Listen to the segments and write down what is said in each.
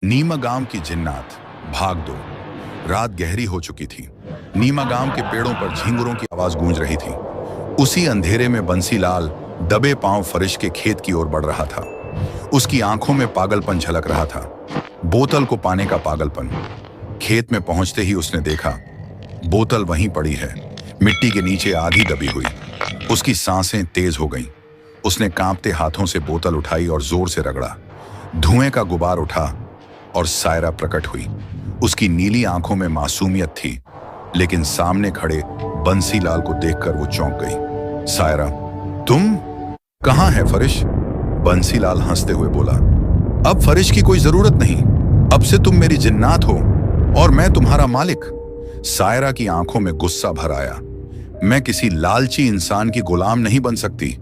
नीमा गांव की जिन्नात भाग 2। रात गहरी हो चुकी थी। नीमा गांव के पेड़ों पर झींगुरों की आवाज गूंज रही थी। उसी अंधेरे में बंसीलाल दबे पांव फरिश के खेत की ओर बढ़ रहा था। उसकी आंखों में पागलपन झलक रहा था, बोतल को पाने का पागलपन। खेत में पहुंचते ही उसने देखा, बोतल वहीं पड़ी है, मिट्टी के नीचे आधी दबी हुई। उसकी सांसें तेज हो गईं। उसने कांपते हाथों से बोतल उठाई और जोर से रगड़ा। धुएं का गुबार उठा और सायरा प्रकट हुई। उसकी नीली आंखों में मासूमियत थी, लेकिन सामने खड़े बंसीलाल को देखकर वो चौंक गई। सायरा, तुम? कहां है फरिश? बंसीलाल हंसते हुए बोला, अब फरिश की कोई जरूरत नहीं। अब से तुम मेरी जिन्नात हो और मैं तुम्हारा मालिक। सायरा की आंखों में गुस्सा भर आया। मैं किसी लालची इंसान की गुलाम नहीं बन सकती।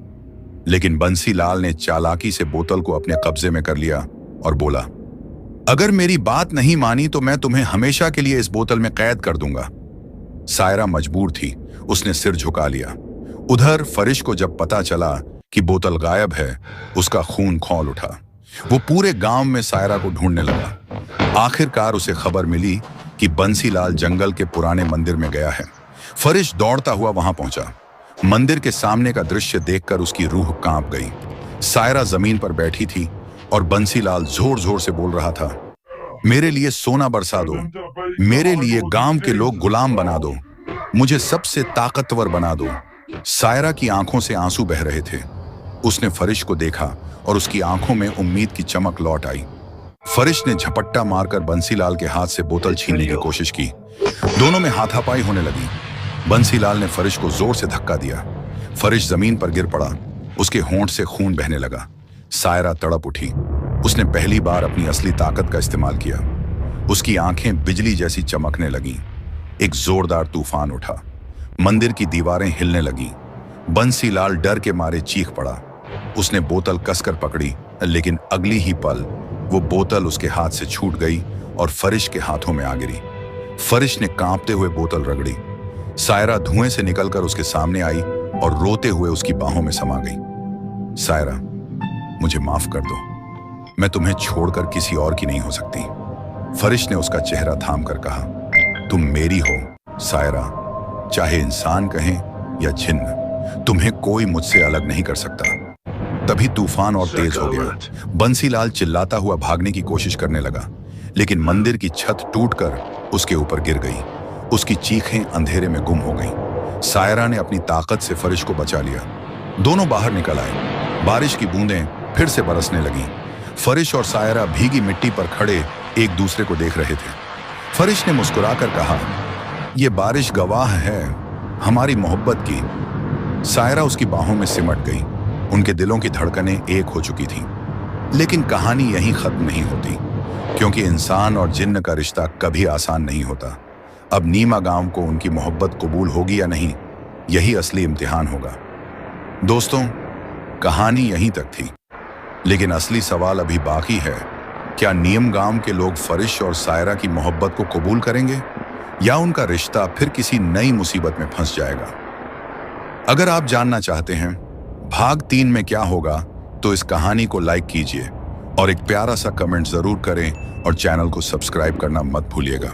लेकिन बंसीलाल ने चालाकी से बोतल को अपने कब्जे में कर लिया और बोला, अगर मेरी बात नहीं मानी तो मैं तुम्हें हमेशा के लिए इस बोतल में कैद कर दूंगा। सायरा मजबूर थी, उसने सिर झुका लिया। उधर फरिश को जब पता चला कि बोतल गायब है, उसका खून खौल उठा। वो पूरे गांव में सायरा को ढूंढने लगा। आखिरकार उसे खबर मिली कि बंसीलाल जंगल के पुराने मंदिर में गया है। फरिश दौड़ता हुआ वहां पहुंचा। मंदिर के सामने का दृश्य देखकर उसकी रूह कांप गई। सायरा जमीन पर बैठी थी और बंसीलाल जोर जोर से बोल रहा था, मेरे लिए सोना बरसा दो, मेरे लिए गांव के लोग गुलाम बना दो, मुझे सबसे ताकतवर बना दो। सायरा की आंखों से आंसू बह रहे थे। उसने फरिश को देखा और उसकी आंखों में उम्मीद की चमक लौट आई। फरिश ने झपट्टा मारकर बंसीलाल के हाथ से बोतल छीनने की कोशिश की। दोनों में हाथापाई होने लगी। बंसीलाल ने फरिश को जोर से धक्का दिया। फरिश जमीन पर गिर पड़ा। उसके होंठ से खून बहने लगा। सायरा तड़प उठी। उसने पहली बार अपनी असली ताकत का इस्तेमाल किया। उसकी आंखें बिजली जैसी चमकने लगीं। एक जोरदार तूफान उठा। मंदिर की दीवारें हिलने लगीं। बंसीलाल डर के मारे चीख पड़ा। उसने बोतल कसकर पकड़ी, लेकिन अगली ही पल वो बोतल उसके हाथ से छूट गई और फरिश के हाथों में आ गिरी। फरिश ने कांपते हुए बोतल रगड़ी। सायरा धुएं से निकलकर उसके सामने आई और रोते हुए उसकी बाहों में समा गई। सायरा, मुझे माफ कर दो, मैं तुम्हें छोड़कर किसी और की नहीं हो सकती। फरिश ने उसका चेहरा थाम कर कहा, तुम मेरी हो सायरा, चाहे इंसान कहें या जिन्न, तुम्हें कोई मुझसे अलग नहीं कर सकता। तभी तूफान और तेज हो गया। बंसीलाल चिल्लाता हुआ भागने की कोशिश करने लगा, लेकिन मंदिर की छत टूटकर उसके ऊपर गिर गई। उसकी चीखें अंधेरे में गुम हो गईं। सायरा ने अपनी ताकत से फरिश को बचा लिया। दोनों बाहर निकल आए। बारिश की बूंदें फिर से बरसने लगीं। फरिश और सायरा भीगी मिट्टी पर खड़े एक दूसरे को देख रहे थे। फरिश ने मुस्कुराकर कहा, यह बारिश गवाह है हमारी मोहब्बत की। सायरा उसकी बाहों में सिमट गई। उनके दिलों की धड़कनें एक हो चुकी थीं। लेकिन कहानी यहीं खत्म नहीं होती, क्योंकि इंसान और जिन्न का रिश्ता कभी आसान नहीं होता। अब नीमा गांव को उनकी मोहब्बत कबूल होगी या नहीं, यही असली इम्तिहान होगा। दोस्तों, कहानी यहीं तक थी, लेकिन असली सवाल अभी बाकी है। क्या नीम गांव के लोग फरिश और सायरा की मोहब्बत को कबूल करेंगे, या उनका रिश्ता फिर किसी नई मुसीबत में फंस जाएगा? अगर आप जानना चाहते हैं भाग 3 में क्या होगा, तो इस कहानी को लाइक कीजिए और एक प्यारा सा कमेंट जरूर करें और चैनल को सब्सक्राइब करना मत भूलिएगा।